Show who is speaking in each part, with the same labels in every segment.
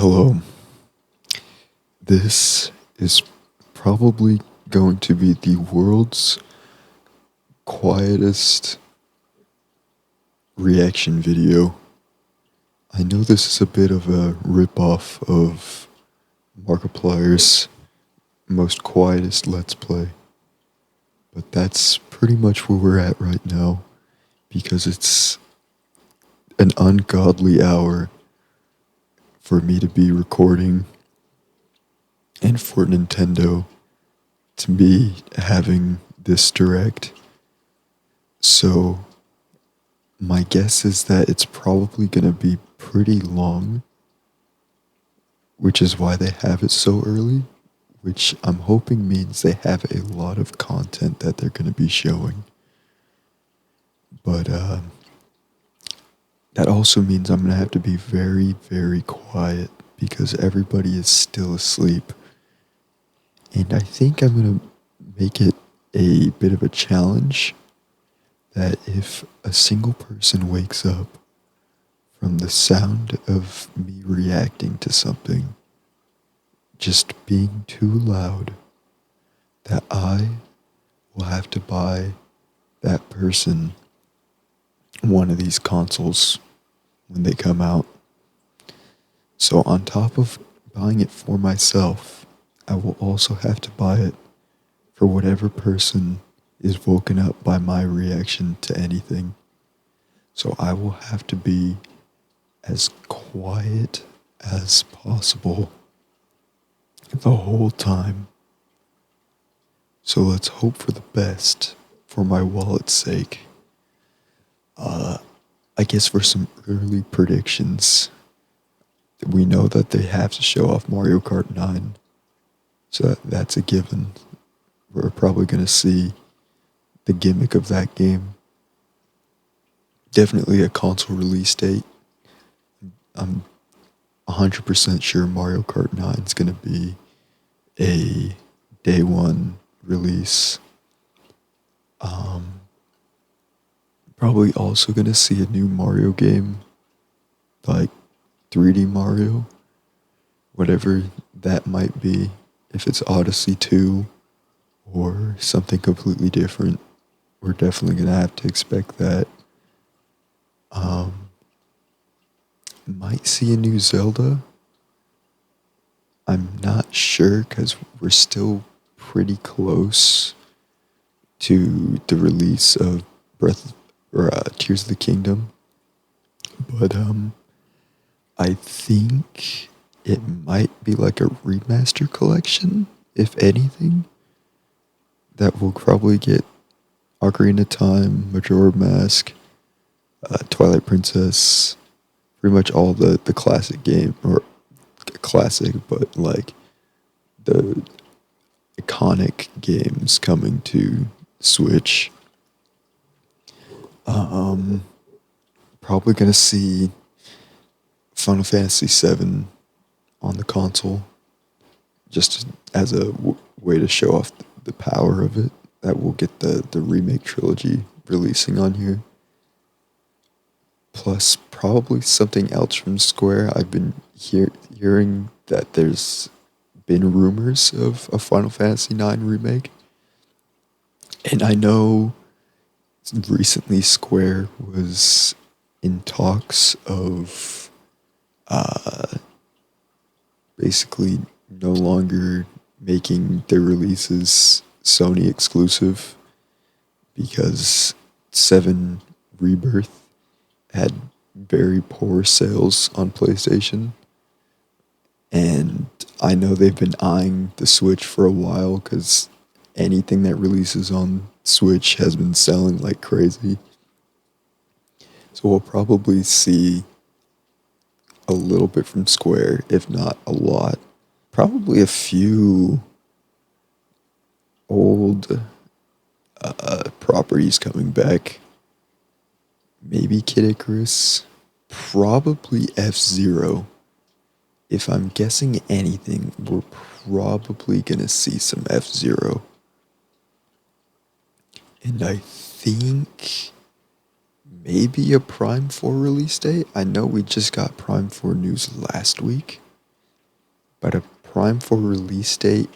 Speaker 1: Hello. This is probably going to be the world's quietest reaction video. I know this is a bit of a ripoff of Markiplier's most quietest Let's Play, but that's pretty much where we're at right now because it's an ungodly hour for me to be recording and for Nintendo to be having this direct. So, my guess is that it's probably going to be pretty long, which is why they have it so early, which I'm hoping means they have a lot of content that they're going to be showing. But that also means I'm going to have to be very, very quiet because everybody is still asleep. And I think I'm going to make it a bit of a challenge that if a single person wakes up from the sound of me reacting to something just being too loud, that I will have to buy that person one of these consoles when they come out. So on top of buying it for myself, I will also have to buy it for whatever person is woken up by my reaction to anything. So I will have to be as quiet as possible the whole time. So let's hope for the best for my wallet's sake. I guess for some early predictions, we know that they have to show off Mario Kart 9. So that's a given. We're probably going to see the gimmick of that game. Definitely a console release date. I'm 100% sure Mario Kart 9 is going to be a day one release. Probably also going to see a new Mario game, like 3D Mario, whatever that might be. If it's Odyssey 2 or something completely different, we're definitely going to have to expect that. Might see a new Zelda. I'm not sure because we're still pretty close to the release of Tears of the Kingdom. But I think it might be like a remaster collection, if anything. That will probably get Ocarina of Time, Majora Mask, Twilight Princess, pretty much all the classic game, or classic, but like the iconic games coming to Switch. Probably gonna see Final Fantasy VII on the console, just as a way to show off the power of it. That will get the remake trilogy releasing on here. Plus, probably something else from Square. I've been hearing that there's been rumors of a Final Fantasy IX remake. And I know recently Square was in talks of basically no longer making their releases Sony exclusive because 7 Rebirth had very poor sales on PlayStation. And I know they've been eyeing the Switch for a while because anything that releases on Switch has been selling like crazy. So we'll probably see a little bit from Square, if not a lot. Probably a few old properties coming back. Maybe Kid Icarus. Probably F-Zero. If I'm guessing anything, we're probably gonna see some F-Zero. And I think maybe a Prime 4 release date. I know we just got Prime 4 news last week. but a Prime 4 release date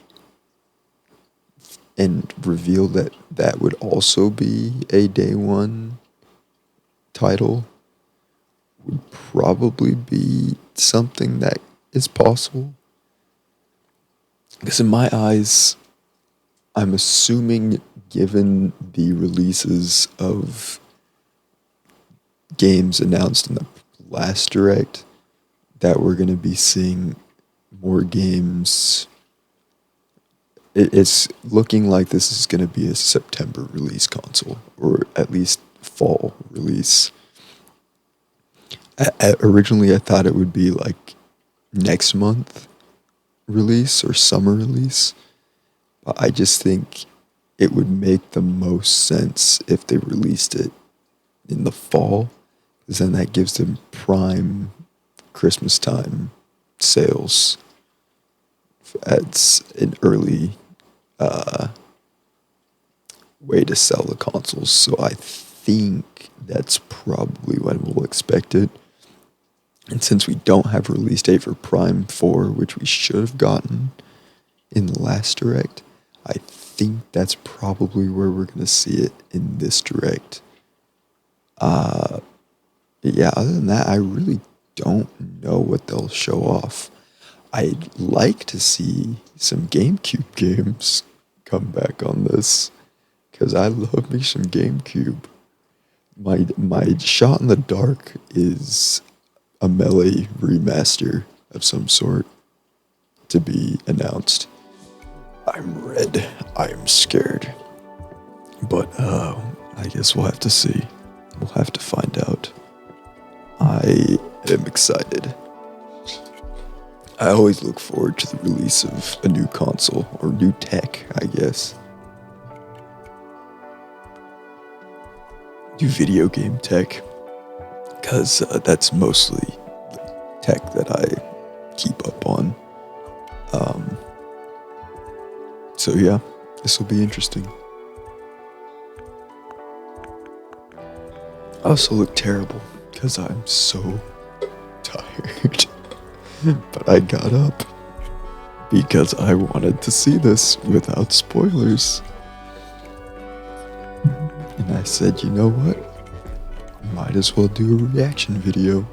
Speaker 1: and reveal that that would also be a day one title would probably be something that is possible. Because in my eyes, I'm assuming, given the releases of games announced in the last direct, that we're going to be seeing more games. It's looking like this is going to be a September release console, or at least fall release. Originally, I thought it would be like next month release or summer release. But I just think it would make the most sense if they released it in the fall, because then that gives them prime Christmas time sales. It's an early way to sell the consoles, so I think that's probably when we'll expect it. And since we don't have a release date for Prime 4, which we should have gotten in the last direct, I think that's probably where we're going to see it in this direct. Yeah, other than that, I really don't know what they'll show off. I'd like to see some GameCube games come back on this, because I love me some GameCube. My shot in the dark is a Melee remaster of some sort to be announced. I'm red. I'm scared. But I guess we'll have to see. We'll have to find out. I am excited. I always look forward to the release of a new console, or new tech, I guess. New video game tech. Because that's mostly the tech that I keep up on. So yeah, this will be interesting. I also look terrible because I'm so tired. But I got up because I wanted to see this without spoilers. And I said, you know what? Might as well do a reaction video.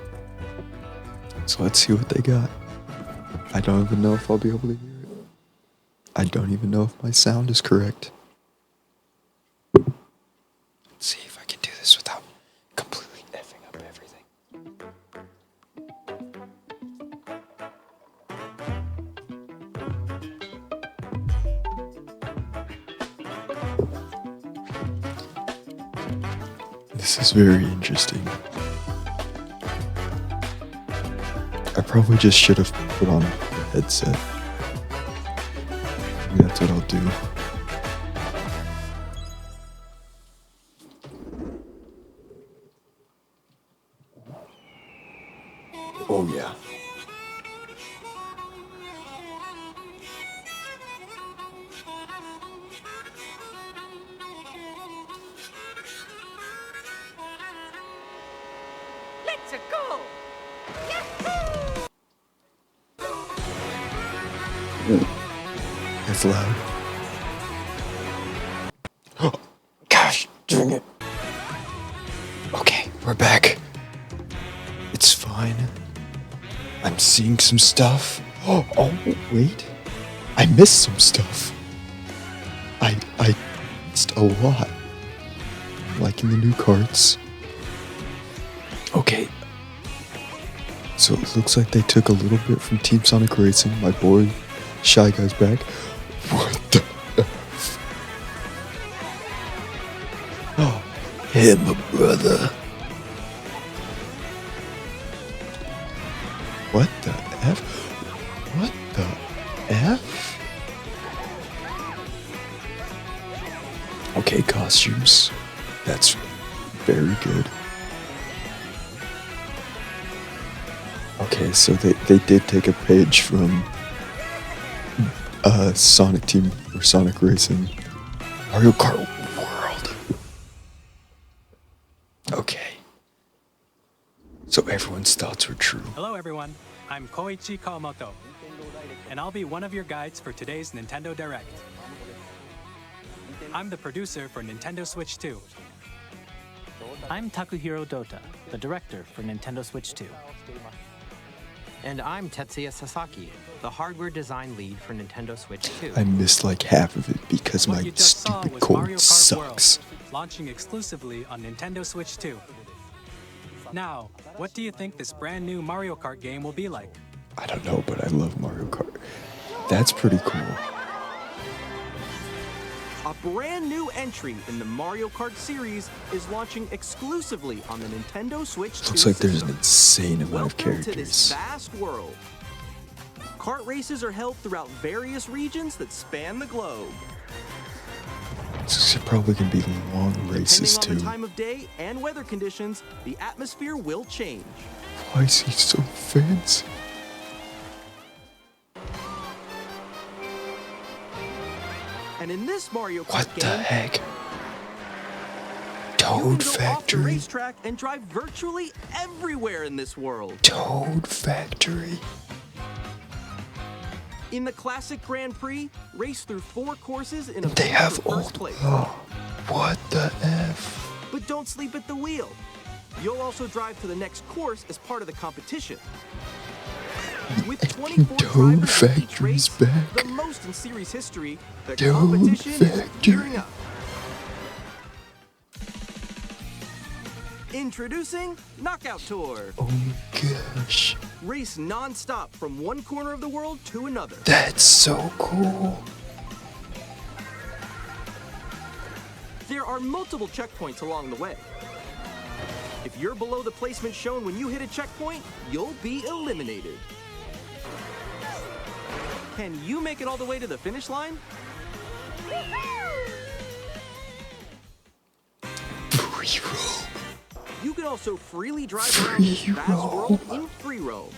Speaker 1: So let's see what they got. I don't even know if I'll be able to hear it. I don't even know if my sound is correct. Let's see if I can do this without completely effing up everything. This is very interesting. I probably just should have put on a headset. Maybe that's what I'll do. Oh yeah.
Speaker 2: Let's go!
Speaker 1: It's loud. Gosh, dang it. Okay, we're back. It's fine. I'm seeing some stuff. Oh, wait. I missed some stuff. I missed a lot. Liking the new carts. Okay. So it looks like they took a little bit from Team Sonic Racing. My boy Shy Guy's back. What the F? Oh, hey, my brother. What the F? What the F? Okay, costumes. That's very good. Okay, so they did take a page from Sonic Team or Sonic Racing. Mario Kart World. Okay. So everyone's thoughts were true.
Speaker 3: Hello everyone, I'm Koichi Kawamoto. and I'll be one of your guides for today's Nintendo Direct. I'm the producer for Nintendo Switch 2.
Speaker 4: I'm Takuhiro Dota, the director for Nintendo Switch 2.
Speaker 5: And I'm Tetsuya Sasaki, the hardware design lead for Nintendo Switch 2.
Speaker 1: I missed like half of it because
Speaker 3: What
Speaker 1: my
Speaker 3: you just saw
Speaker 1: stupid
Speaker 3: was
Speaker 1: cold
Speaker 3: Mario Kart
Speaker 1: sucks.
Speaker 3: World, launching exclusively on Nintendo Switch 2. Now, what do you think this brand new Mario Kart game will be like?
Speaker 1: I don't know, but I love Mario Kart. That's pretty cool.
Speaker 6: A brand new entry in the Mario Kart series is launching exclusively on the Nintendo Switch 2
Speaker 1: Looks like there's an
Speaker 6: system.
Speaker 1: insane amount of
Speaker 6: Welcome to this
Speaker 1: characters.
Speaker 6: vast world. Kart races are held throughout various regions that span the globe.
Speaker 1: It's probably gonna be long races
Speaker 6: Depending on the
Speaker 1: too.
Speaker 6: time of day and weather conditions, the atmosphere will change.
Speaker 1: Why is he so fancy?
Speaker 6: And in this Mario Kart
Speaker 1: What the
Speaker 6: game,
Speaker 1: heck?
Speaker 6: you can
Speaker 1: Toad
Speaker 6: go off the
Speaker 1: Factory?
Speaker 6: racetrack and drive virtually everywhere in this world.
Speaker 1: Toad Factory?
Speaker 6: In the classic Grand Prix, race through 4 courses in a
Speaker 1: They
Speaker 6: bid
Speaker 1: have
Speaker 6: for first
Speaker 1: old.
Speaker 6: place.
Speaker 1: Oh, what the F?
Speaker 6: But don't sleep at the wheel. You'll also drive to the next course as part of the competition. With 24
Speaker 1: Toad
Speaker 6: drivers in each
Speaker 1: Factory's
Speaker 6: race,
Speaker 1: back.
Speaker 6: the most in series history, the
Speaker 1: Toad
Speaker 6: competition is
Speaker 1: Factory.
Speaker 6: gearing up. Introducing Knockout Tour.
Speaker 1: Oh gosh.
Speaker 6: Race non-stop from one corner of the world to another.
Speaker 1: That's so cool.
Speaker 6: There are multiple checkpoints along the way. If you're below the placement shown when you hit a checkpoint, you'll be eliminated. Can you make it all the way to the finish line?
Speaker 1: Free roam.
Speaker 6: You can also freely drive around this
Speaker 1: Free
Speaker 6: vast
Speaker 1: roam.
Speaker 6: world in free roam.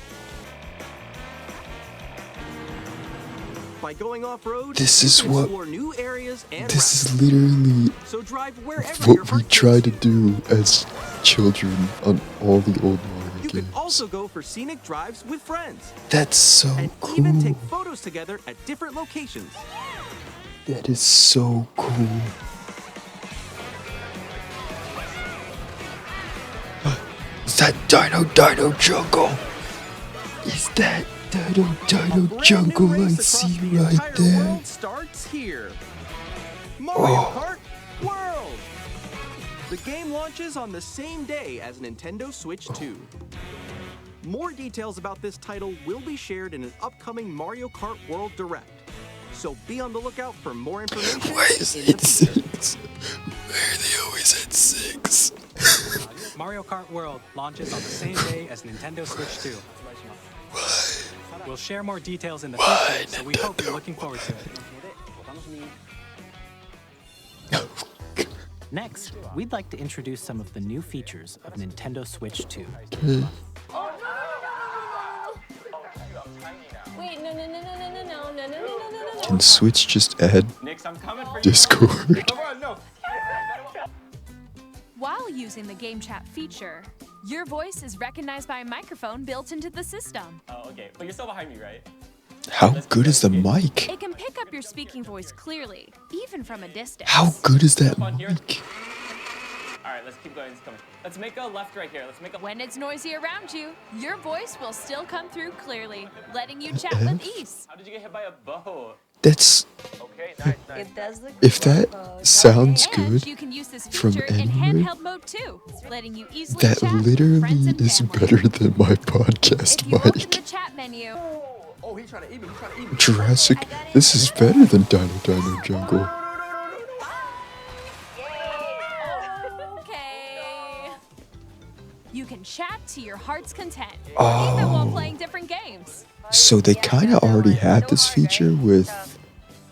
Speaker 6: By going off-road,
Speaker 1: This
Speaker 6: you
Speaker 1: is
Speaker 6: can
Speaker 1: what-
Speaker 6: explore new areas and
Speaker 1: This
Speaker 6: routes.
Speaker 1: is literally
Speaker 6: So drive wherever your
Speaker 1: what we
Speaker 6: heart
Speaker 1: try to
Speaker 6: takes you.
Speaker 1: do as children on all the old Mario
Speaker 6: You can
Speaker 1: games.
Speaker 6: also go for scenic drives with friends
Speaker 1: That's so
Speaker 6: and
Speaker 1: cool.
Speaker 6: even take photos together at different locations.
Speaker 1: That is so cool. Is that Dino Jungle? Is that Dino
Speaker 6: A brand
Speaker 1: Jungle
Speaker 6: new
Speaker 1: I
Speaker 6: race across
Speaker 1: see
Speaker 6: the
Speaker 1: right
Speaker 6: entire
Speaker 1: there?
Speaker 6: world starts here. Mario
Speaker 1: Oh.
Speaker 6: Kart World. The game launches on the same day as Nintendo Switch 2. More details about this title will be shared in an upcoming Mario Kart World Direct. So be on the lookout for more information
Speaker 1: Why is
Speaker 6: in the
Speaker 1: it
Speaker 6: future.
Speaker 1: 6? Why are they always at 6?
Speaker 3: Mario Kart World launches on the same day as Nintendo Switch 2. We'll share more details in the future, so we hope you're looking forward to it.
Speaker 4: Next, we'd like to introduce some of the new features of Nintendo Switch 2.
Speaker 7: Wait, no.
Speaker 1: Can Switch just add
Speaker 8: Nix, I'm coming for you.
Speaker 1: Discord?
Speaker 8: Come on, no.
Speaker 9: While using the game chat feature, your voice is recognized by a microphone built into the system.
Speaker 8: Oh, okay. But you're still behind me, right?
Speaker 1: How good is the mic?
Speaker 9: It can pick up your speaking voice clearly, even from a distance.
Speaker 1: How good is that
Speaker 8: on here.
Speaker 1: mic?
Speaker 8: All right, let's keep going. Let's make a left right here. Let's make a.
Speaker 9: When it's noisy around you, your voice will still come through clearly, letting you chat with ease.
Speaker 8: How did you get hit by a bow?
Speaker 1: That's
Speaker 8: Okay, nice.
Speaker 7: It does look
Speaker 1: if that sounds
Speaker 9: And
Speaker 1: good.
Speaker 9: you can use this
Speaker 1: from
Speaker 9: feature in
Speaker 1: anywhere,
Speaker 9: handheld mode too, letting you easily
Speaker 1: That
Speaker 9: chat with
Speaker 1: literally
Speaker 9: friends and
Speaker 1: is
Speaker 9: family.
Speaker 1: better than my podcast
Speaker 9: If you open the
Speaker 1: mic.
Speaker 9: chat menu,
Speaker 6: Oh, he's trying to eat me. He's trying to eat me.
Speaker 1: Jurassic, this is better than Dino Jungle.
Speaker 9: okay. You can chat to your heart's content, even
Speaker 1: Oh.
Speaker 9: while playing different games.
Speaker 1: So they kind of already had this feature with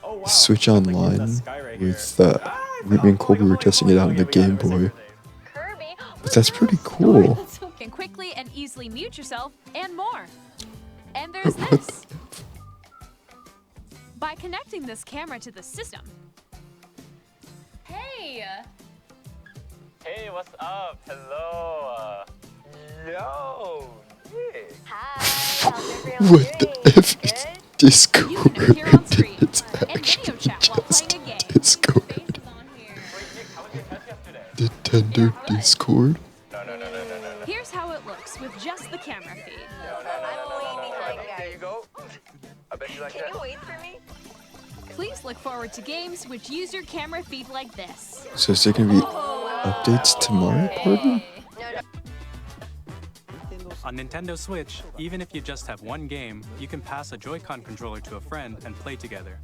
Speaker 8: Oh, wow.
Speaker 1: Switch
Speaker 8: Sounds like
Speaker 1: Online
Speaker 8: there's a sky right
Speaker 1: with
Speaker 8: here.
Speaker 1: me and Colby were testing it out on the Game Boy. But that's pretty cool.
Speaker 9: Can quickly and easily mute yourself, and more. And there's this. By connecting this camera to the system. Hey!
Speaker 8: Hey, what's up? Hello. Yo. Nick.
Speaker 7: Hi, how's everyone
Speaker 1: What
Speaker 7: doing?
Speaker 1: the F is
Speaker 7: Good?
Speaker 1: Discord.
Speaker 9: You can appear on screen
Speaker 1: It's
Speaker 9: and video
Speaker 1: actually
Speaker 9: chat while
Speaker 1: just
Speaker 9: playing a game.
Speaker 1: Discord.
Speaker 2: Faces on here.
Speaker 1: Nintendo Discord?
Speaker 9: Here's how it looks with just the camera feed.
Speaker 7: I'm way behind, guys. Can you wait for me?
Speaker 9: Please look forward to games which use your camera feed like this.
Speaker 1: So is there gonna be updates to Mario Party?
Speaker 3: On Nintendo Switch, even if you just have one game, you can pass a Joy-Con controller to a friend and play together.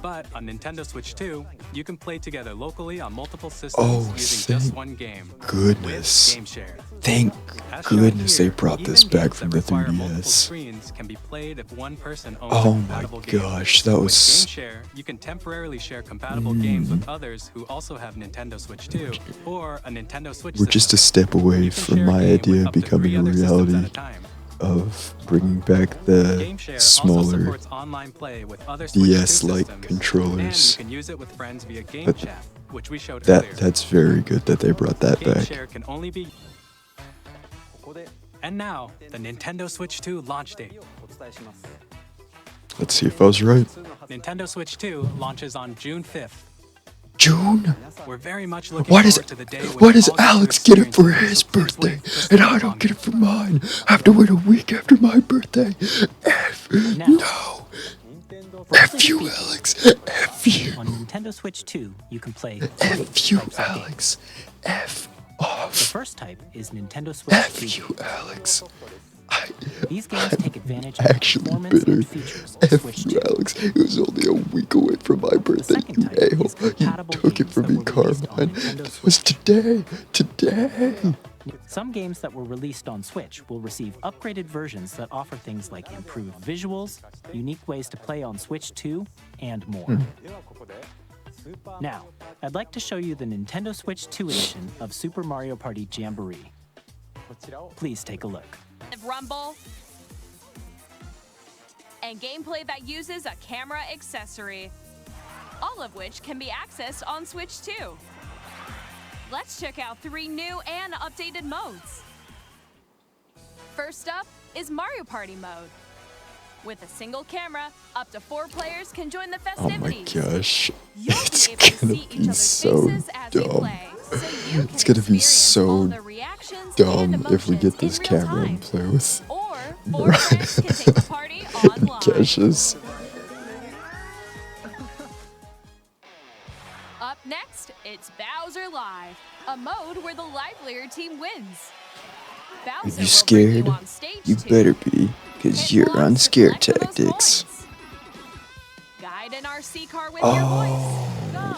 Speaker 3: But on Nintendo Switch 2, you can play together locally on multiple systems
Speaker 1: Oh,
Speaker 3: using just
Speaker 1: thank
Speaker 3: one game.
Speaker 1: goodness.
Speaker 3: With GameShare.
Speaker 1: Thank
Speaker 3: As shown
Speaker 1: goodness they
Speaker 3: here,
Speaker 1: brought
Speaker 3: even
Speaker 1: this back
Speaker 3: games
Speaker 1: from
Speaker 3: that
Speaker 1: the
Speaker 3: require multiple
Speaker 1: 3DS.
Speaker 3: screens can be played if one person owns a
Speaker 1: Oh my
Speaker 3: compatible game.
Speaker 1: gosh, that
Speaker 3: With
Speaker 1: was...
Speaker 3: GameShare, you can temporarily share compatible games with others who also have Nintendo Switch 2 or a Nintendo Switch
Speaker 1: We're just a
Speaker 3: system.
Speaker 1: step away
Speaker 3: You can
Speaker 1: from
Speaker 3: share a
Speaker 1: my
Speaker 3: game with
Speaker 1: idea
Speaker 3: up to 3
Speaker 1: becoming a
Speaker 3: other systems at
Speaker 1: reality
Speaker 3: a time.
Speaker 1: of bringing back the
Speaker 3: GameShare also
Speaker 1: smaller
Speaker 3: supports online play with other Switch 2
Speaker 1: DS-like
Speaker 3: systems,
Speaker 1: controllers.
Speaker 3: and you can use it with friends via Game
Speaker 1: But
Speaker 3: Chat, which we showed earlier.
Speaker 1: That's very good that they brought that back.
Speaker 3: GameShare can only be. And now, the Nintendo Switch 2 launch date.
Speaker 1: Let's see if I was right.
Speaker 3: Nintendo Switch 2 launches on June 5th.
Speaker 1: June?
Speaker 3: We're very much looking
Speaker 1: Why does
Speaker 3: forward to the day when
Speaker 1: why
Speaker 3: you
Speaker 1: does
Speaker 3: all get to
Speaker 1: Alex get it for
Speaker 3: experience
Speaker 1: his
Speaker 3: so please
Speaker 1: birthday
Speaker 3: wait just
Speaker 1: and
Speaker 3: a
Speaker 1: I
Speaker 3: little
Speaker 1: don't get it
Speaker 3: longer.
Speaker 1: for mine? I have to wait a week after my birthday. F
Speaker 4: Now.
Speaker 1: no. F you, Alex. F you.
Speaker 4: On Nintendo Switch 2, you can play
Speaker 1: F you,
Speaker 4: types of games.
Speaker 1: Alex. F
Speaker 4: The
Speaker 1: off.
Speaker 4: first type is Nintendo Switch 2
Speaker 1: F you,
Speaker 4: games.
Speaker 1: Alex.
Speaker 4: These games take advantage of the
Speaker 1: Actually
Speaker 4: performance
Speaker 1: bitter.
Speaker 4: and features of
Speaker 1: F
Speaker 4: Switch
Speaker 1: you,
Speaker 4: 2.
Speaker 1: Alex. It was only a week away from my birthday,
Speaker 4: second
Speaker 1: you
Speaker 4: type
Speaker 1: a-hole.
Speaker 4: is
Speaker 1: You
Speaker 4: compatible
Speaker 1: took it
Speaker 4: games
Speaker 1: from
Speaker 4: that
Speaker 1: me,
Speaker 4: were released on
Speaker 1: Carmine.
Speaker 4: Nintendo
Speaker 1: It was today. Today.
Speaker 4: Some games that were released on Switch will receive upgraded versions that offer things like improved visuals, unique ways to play on Switch 2, and more. Now, I'd like to show you the Nintendo Switch 2 edition of Super Mario Party Jamboree. Please take a look.
Speaker 9: Rumble, and gameplay that uses a camera accessory, all of which can be accessed on Switch 2. Let's check out 3 new and updated modes. First up is Mario Party mode. With a single camera, up to 4 players can join the
Speaker 1: Oh my
Speaker 9: festivities.
Speaker 1: gosh.
Speaker 9: You'll
Speaker 1: It's
Speaker 9: be able to
Speaker 1: gonna
Speaker 9: see each
Speaker 1: be
Speaker 9: other's
Speaker 1: so
Speaker 9: faces as they
Speaker 1: dumb.
Speaker 9: play, so you
Speaker 1: It's
Speaker 9: can
Speaker 1: gonna be
Speaker 9: experience
Speaker 1: so
Speaker 9: all the reactions and
Speaker 1: dumb if we
Speaker 9: emotions
Speaker 1: get this
Speaker 9: in real
Speaker 1: camera
Speaker 9: time.
Speaker 1: and play with
Speaker 9: Or 4 friends can take the party online.
Speaker 1: Cassius.
Speaker 9: Up next, it's Bowser Live, a mode where the livelier team wins. Bowser
Speaker 1: If you're
Speaker 9: will
Speaker 1: scared,
Speaker 9: bring you on stage
Speaker 1: you
Speaker 9: too,
Speaker 1: better be, because
Speaker 9: and
Speaker 1: you're
Speaker 9: wants
Speaker 1: on
Speaker 9: to
Speaker 1: scare
Speaker 9: collect the most
Speaker 1: tactics.
Speaker 9: points. Guide an RC car with
Speaker 1: Oh.
Speaker 9: your voice. Go!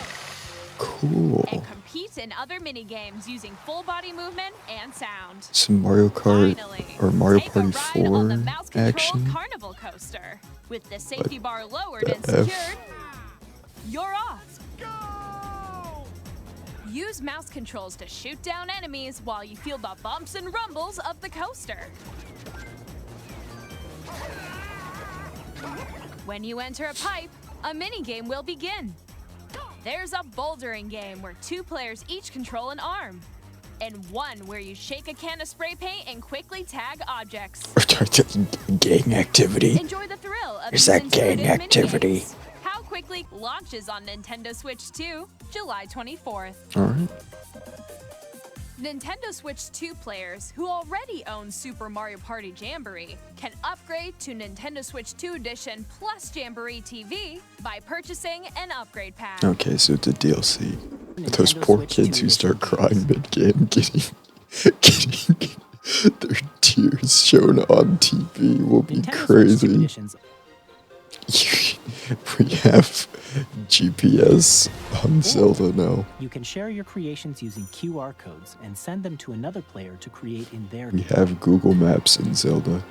Speaker 1: Cool.
Speaker 9: And compete in other mini games using full body movement and sound.
Speaker 1: Some Mario Kart
Speaker 9: Finally,
Speaker 1: or Mario
Speaker 9: take
Speaker 1: Party
Speaker 9: a ride on the
Speaker 1: 4
Speaker 9: mouse-controlled
Speaker 1: action.
Speaker 9: carnival coaster. With the safety bar lowered
Speaker 1: the
Speaker 9: and
Speaker 1: F?
Speaker 9: secured, you're off. Use mouse controls to shoot down enemies while you feel the bumps and rumbles of the coaster. When you enter a pipe, a minigame will begin. There's a bouldering game where 2 players each control an arm, and one where you shake a can of spray paint and quickly tag objects.
Speaker 1: Gang activity.
Speaker 9: Enjoy the thrill of
Speaker 1: Is
Speaker 9: these
Speaker 1: that gang
Speaker 9: intuitive
Speaker 1: activity?
Speaker 9: minigames. How Quickly launches on Nintendo Switch 2, July 24th.
Speaker 1: Alright.
Speaker 9: Nintendo Switch 2 players who already own Super Mario Party Jamboree can upgrade to Nintendo Switch 2 Edition plus Jamboree TV by purchasing an upgrade pack.
Speaker 1: Okay, so it's a DLC. Those
Speaker 4: Nintendo
Speaker 1: poor
Speaker 4: Switch
Speaker 1: kids
Speaker 4: 2
Speaker 1: who start
Speaker 4: edition
Speaker 1: crying mid-game getting their tears shown on TV will be
Speaker 4: Nintendo Switch 2
Speaker 1: crazy.
Speaker 4: editions
Speaker 1: We have GPS on Zelda now.
Speaker 4: You can share your creations using QR codes and send them to another player to create in their
Speaker 1: We
Speaker 4: game.
Speaker 1: have Google Maps in Zelda.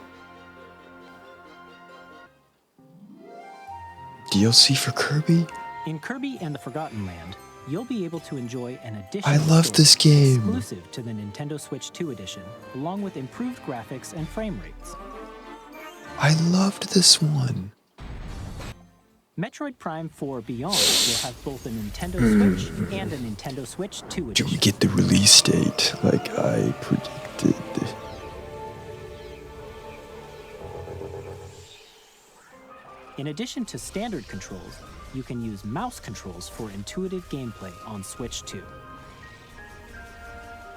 Speaker 1: DLC for Kirby?
Speaker 4: In Kirby and the Forgotten Land, you'll be able to enjoy an additional
Speaker 1: I love
Speaker 4: story
Speaker 1: this game.
Speaker 4: exclusive to the Nintendo Switch 2 edition, along with improved graphics and frame rates.
Speaker 1: I loved this one.
Speaker 4: Metroid Prime 4 Beyond will have both a Nintendo Switch and a Nintendo Switch 2
Speaker 1: Do
Speaker 4: edition.
Speaker 1: we get the release date like I predicted?
Speaker 4: In addition to standard controls, you can use mouse controls for intuitive gameplay on Switch 2.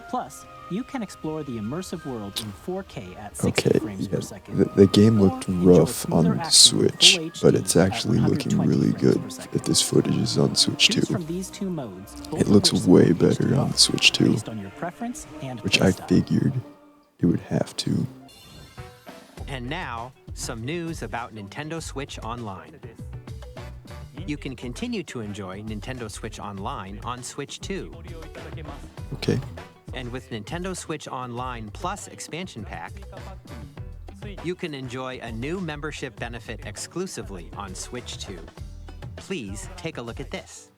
Speaker 4: Plus, you can explore the immersive world in 4K at 60
Speaker 1: Okay,
Speaker 4: frames
Speaker 1: yeah,
Speaker 4: per second.
Speaker 1: the game
Speaker 4: or
Speaker 1: looked
Speaker 4: enjoy
Speaker 1: rough
Speaker 4: smoother
Speaker 1: on
Speaker 4: action in
Speaker 1: Switch,
Speaker 4: full
Speaker 1: but
Speaker 4: HD
Speaker 1: it's
Speaker 4: at
Speaker 1: actually looking
Speaker 4: 120
Speaker 1: really
Speaker 4: frames
Speaker 1: good
Speaker 4: per second.
Speaker 1: if this footage is on Switch 2.
Speaker 4: Choose from these two modes, both
Speaker 1: It
Speaker 4: of
Speaker 1: looks
Speaker 4: which
Speaker 1: way
Speaker 4: support
Speaker 1: better on
Speaker 4: HDR,
Speaker 1: the Switch 2,
Speaker 4: based on your preference and
Speaker 1: which I
Speaker 4: playstyle.
Speaker 1: figured it would have to.
Speaker 5: And now, some news about Nintendo Switch Online. You can continue to enjoy Nintendo Switch Online on Switch 2.
Speaker 1: Okay.
Speaker 5: And with Nintendo Switch Online Plus expansion pack, you can enjoy a new membership benefit exclusively on Switch 2. Please take a look at this.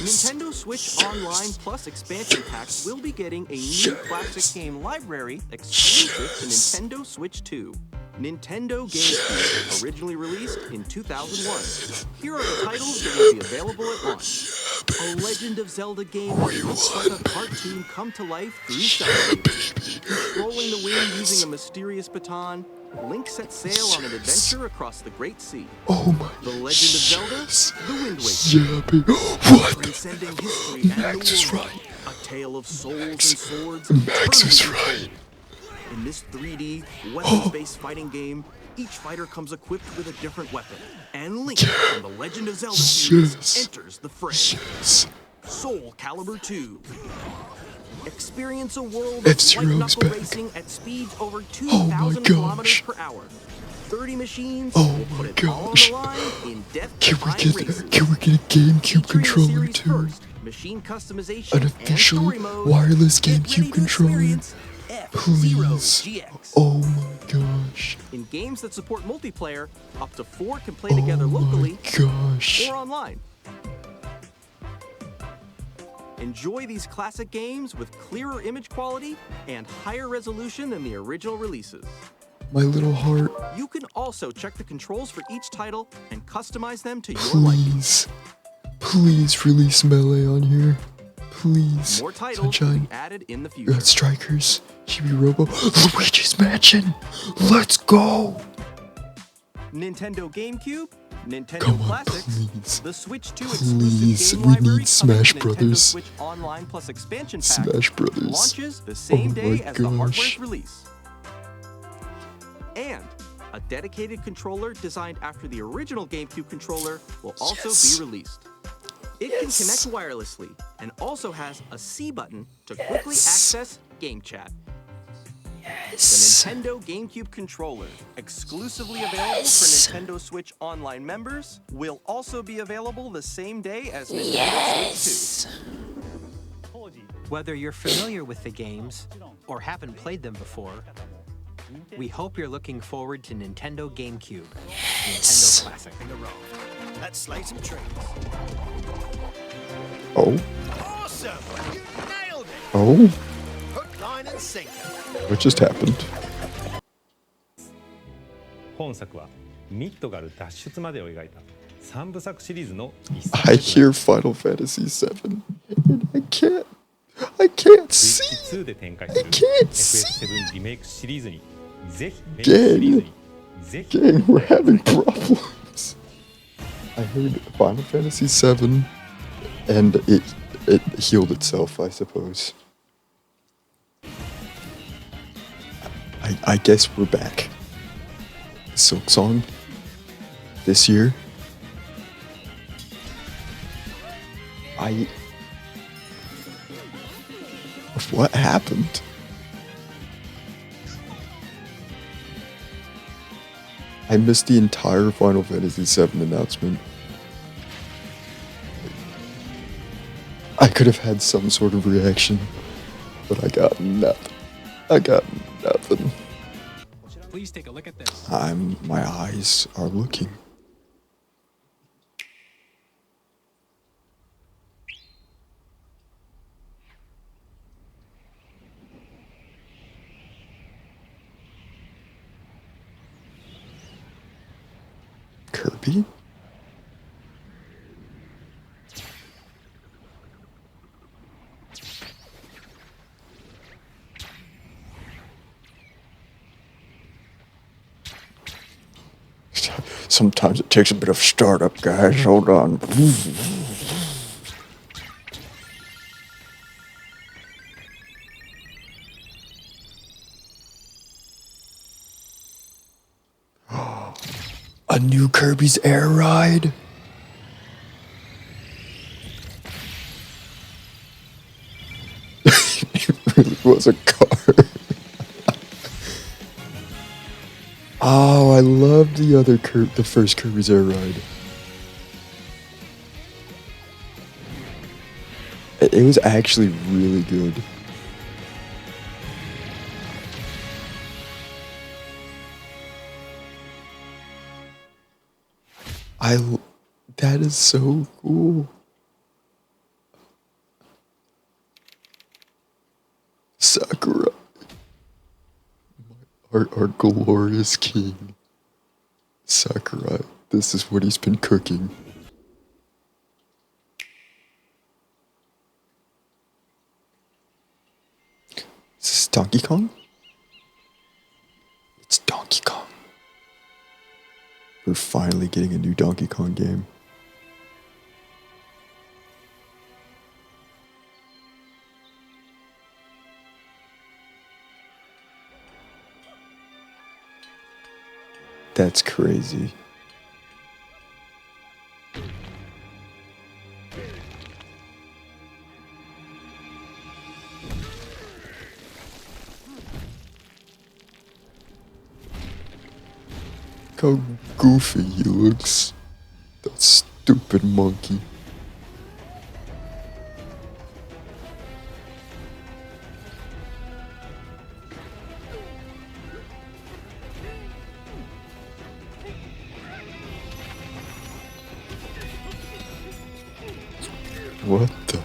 Speaker 6: Nintendo Switch Online Plus expansion packs will be getting a new classic game library exclusive to Nintendo Switch 2. Nintendo GameCube, originally released in 2001. Here are the titles that will be available at launch. A Legend of Zelda game that looks like a cartoon come to life through cell shading. Controlling the wind using a mysterious baton, Link sets sail on an adventure across the Great Sea.
Speaker 1: Oh my.
Speaker 6: The Legend of Zelda, The Wind Waker.
Speaker 1: Yeah, baby. What?
Speaker 6: Transcending history and
Speaker 1: Max
Speaker 6: the
Speaker 1: is
Speaker 6: world.
Speaker 1: right.
Speaker 6: A tale of souls and swords.
Speaker 1: Max is
Speaker 6: eternally
Speaker 1: right.
Speaker 6: untold. In this 3D, weapons-based fighting game, each fighter comes equipped with a different weapon. And Link from the Legend of Zelda series enters the fray.
Speaker 1: Yes.
Speaker 6: Soul Calibur 2. Experience a world of
Speaker 1: F-Zero's
Speaker 6: white-knuckle
Speaker 1: back.
Speaker 6: racing at speeds over
Speaker 1: Oh my
Speaker 6: 2,000 kilometers
Speaker 1: gosh.
Speaker 6: per hour. 30 machines
Speaker 1: Oh
Speaker 6: will put
Speaker 1: my
Speaker 6: it all on
Speaker 1: gosh.
Speaker 6: the line in
Speaker 1: Can
Speaker 6: death-defying races.
Speaker 1: we get a GameCube
Speaker 6: Featuring the
Speaker 1: controller
Speaker 6: series
Speaker 1: too?
Speaker 6: first, machine customization
Speaker 1: An
Speaker 6: and
Speaker 1: official
Speaker 6: story mode.
Speaker 1: wireless
Speaker 6: Get ready
Speaker 1: GameCube
Speaker 6: to
Speaker 1: controller.
Speaker 6: experience F-Zero
Speaker 1: Please.
Speaker 6: GX.
Speaker 1: Oh my gosh.
Speaker 6: In games that support multiplayer, up to 4 can play together
Speaker 1: Oh
Speaker 6: locally
Speaker 1: my gosh.
Speaker 6: or online. Enjoy these classic games with clearer image quality and higher resolution than the original releases.
Speaker 1: My little heart.
Speaker 6: You can also check the controls for each title and customize them to your liking.
Speaker 1: Please. Please release Melee on here. Please.
Speaker 6: More titles will
Speaker 1: Sunshine.
Speaker 6: be added in the future.
Speaker 1: Strikers. Chibi Robo. Luigi's Mansion. Let's go.
Speaker 6: Nintendo GameCube, Nintendo
Speaker 1: Come on,
Speaker 6: Classics,
Speaker 1: please.
Speaker 6: the Switch 2
Speaker 1: Please,
Speaker 6: exclusive game
Speaker 1: we
Speaker 6: library
Speaker 1: need Smash
Speaker 6: coming to Nintendo
Speaker 1: Brothers.
Speaker 6: Switch Online Plus expansion pack
Speaker 1: Smash Brothers.
Speaker 6: launches the same
Speaker 1: Oh
Speaker 6: day
Speaker 1: my
Speaker 6: as the hardware's
Speaker 1: gosh.
Speaker 6: release. And a dedicated controller designed after the original GameCube controller will also
Speaker 1: Yes.
Speaker 6: be released. It can connect wirelessly and also has a C button to quickly access Game Chat. The Nintendo GameCube controller, exclusively available for Nintendo Switch Online members, will also be available the same day as Nintendo Switch 2.
Speaker 5: Whether you're familiar with the games or haven't played them before, we hope you're looking forward to Nintendo GameCube, Nintendo Classic.
Speaker 10: Let's slay some trees.
Speaker 1: Oh.
Speaker 10: Awesome! You nailed it!
Speaker 1: Oh.
Speaker 10: Hook, line, and sinker.
Speaker 1: What just happened?
Speaker 11: 本作はミッドガル脱出までを描いた3部作シリーズの一
Speaker 1: I
Speaker 11: 作目
Speaker 1: hear Final Fantasy VII, and I can't see.
Speaker 11: スイッチ2で展開する
Speaker 1: I can't see.
Speaker 11: FF7 リメイクシリーズにぜひメインシリーズにぜひ
Speaker 1: Gang, we're having problems. I heard Final Fantasy VII, and it healed itself, I suppose. I guess we're back. Silk Song this year. What happened? I missed the entire Final Fantasy VII announcement. I could have had some sort of reaction, but I got nothing. I got nothing.
Speaker 3: Please take a look at this.
Speaker 1: My eyes are looking. Kirby? Sometimes it takes a bit of startup, guys. Hold on. A new Kirby's Air Ride? It really was a car. Oh, I loved the first Kirby's Air Ride. It was actually really good. That is so cool. Sakura. Our glorious king. Sakurai. This is what he's been cooking. Is this Donkey Kong? It's Donkey Kong. We're finally getting a new Donkey Kong game. That's crazy. Look how goofy he looks. That stupid monkey. What the?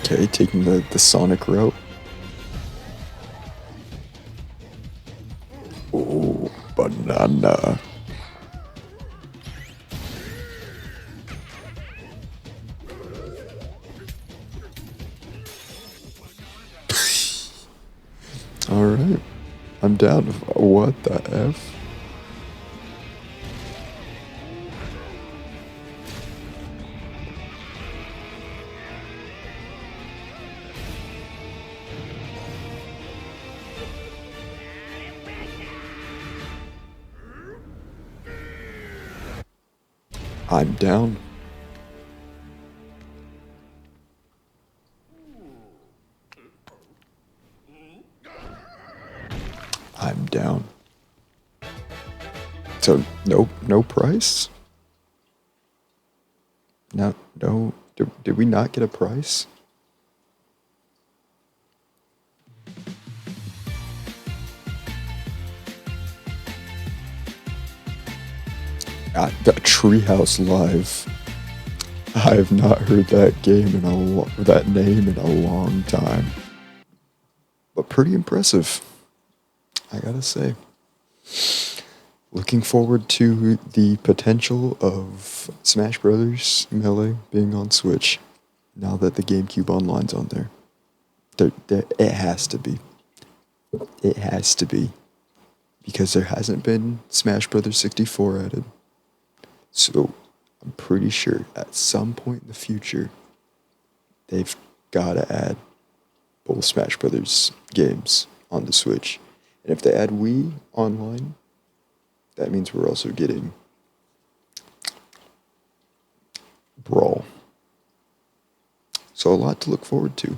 Speaker 1: Okay, taking the Sonic route. Oh, banana. Alright, I'm down. What the F? I'm down. I'm down. So no price? No. Did we not get a price? The Treehouse Live. I have not heard that that name in a long time. But pretty impressive, I gotta say. Looking forward to the potential of Smash Bros. Melee being on Switch now that the GameCube Online's on there. It has to be. It has to be. Because there hasn't been Smash Bros. 64 added. So I'm pretty sure at some point in the future, they've got to add both Smash Brothers games on the Switch. And if they add Wii Online, that means we're also getting Brawl. So a lot to look forward to.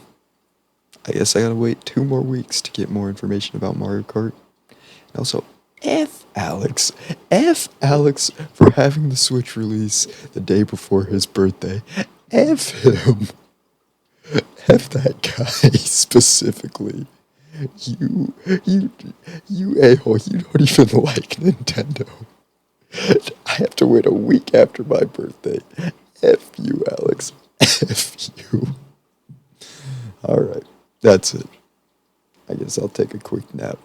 Speaker 1: I guess I gotta wait 2 more weeks to get more information about Mario Kart. And also, F Alex for having the Switch release the day before his birthday. F him. F that guy specifically. You a-hole, you don't even like Nintendo. I have to wait a week after my birthday. F you, Alex. F you. Alright, that's it. I guess I'll take a quick nap.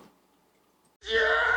Speaker 10: Yeah!